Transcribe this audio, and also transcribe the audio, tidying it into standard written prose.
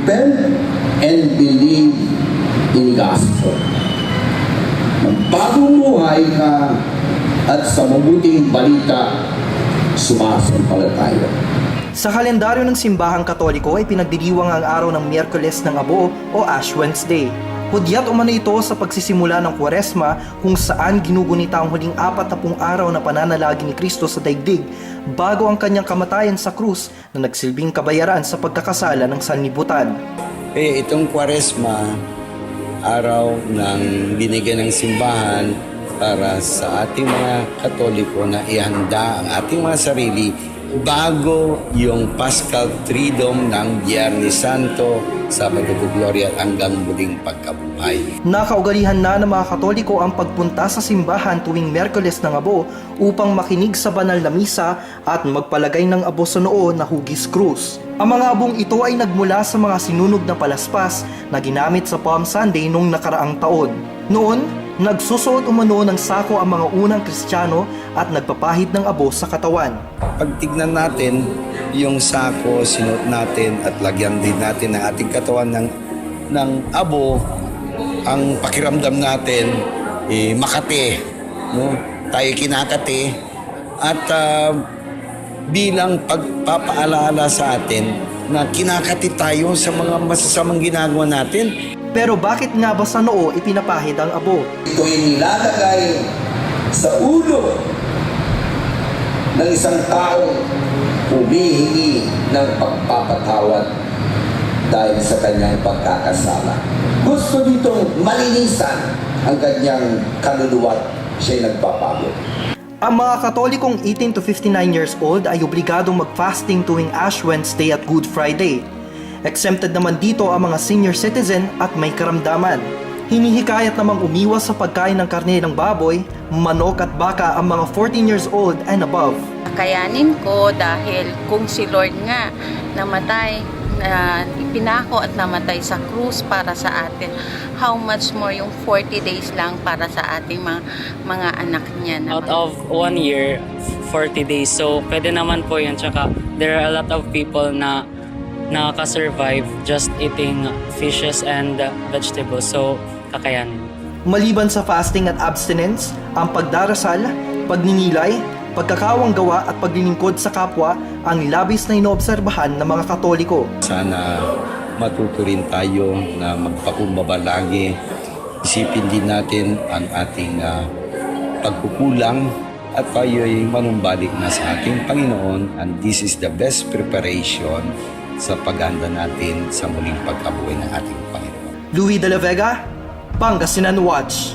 repent and believe in gospel. Magbagong buhay ka at sa mabuting balita sumasampalataya. Sa kalendaryo ng simbahang Katoliko ay pinagdiriwang ang araw ng Miyerkules ng Abo o Ash Wednesday. Hudyat umano ito sa pagsisimula ng Kwaresma kung saan ginugunita ang huling 40 araw na pananalagi ni Kristo sa daigdig bago ang kanyang kamatayan sa krus na nagsilbing kabayaran sa pagkakasala ng sanlibutan. Kaya itong Kwaresma, araw ng binigyan ng simbahan para sa ating mga Katoliko na ihanda ang ating mga sarili bago yung Paschal Triduum ng Biyernes Santo, Sabado de Gloria hanggang muling pagkabuhay. Nakaugalihan na ng mga Katoliko ang pagpunta sa simbahan tuwing Miyerkules ng Abo upang makinig sa banal na misa at magpalagay ng abo sa noo na hugis krus. Ang mga abong ito ay nagmula sa mga sinunog na palaspas na ginamit sa Palm Sunday noong nakaraang taon. Noon, nagsusuot umano ng sako ang mga unang Kristiyano at nagpapahid ng abo sa katawan. Pag tignan natin yung sako, sinuot natin at lagyan din natin ng ating katawan ng abo, ang pakiramdam natin makati, no? Tayo kinakati at bilang pagpapaalala sa atin na kinakati tayo sa mga masasamang ginagawa natin. Pero bakit nga ba sa noo ipinapahid ang abo? Ito'y nilalagay sa ulo ng isang taong humihingi ng pagpapatawad dahil sa kanyang pagkakasala. Gusto ditong malinisan ang kanyang kaluluwa at siya'y nagpapagod. Ang mga Katolikong 18 to 59 years old ay obligadong mag-fasting tuwing Ash Wednesday at Good Friday. Exempted naman dito ang mga senior citizen at may karamdaman. Hinihikayat namang umiwas sa pagkain ng karne ng baboy, manok at baka ang mga 14 years old and above. Kakayanin ko dahil kung si Lord nga namatay, ipinako at namatay sa krus para sa atin, how much more yung 40 days lang para sa ating mga anak niya. Out of 1 year, 40 days. So, pwede naman po yun. Tsaka, there are a lot of people na nakaka-survive just eating fishes and vegetables. So, kakayanin. Maliban sa fasting at abstinence, ang pagdarasal, pagninilay, pagkakawang gawa at paglilingkod sa kapwa ang labis na inoobserbahan ng mga Katoliko. Sana matuto rin tayo na magpakumbaba lagi. Isipin din natin ang ating pagkukulang at tayo'y manumbalik na sa ating Panginoon, and this is the best preparation sa paghanda natin sa muling pagkabuhay ng ating Panginoon. Louis de la Vega, Pangasinan Watch.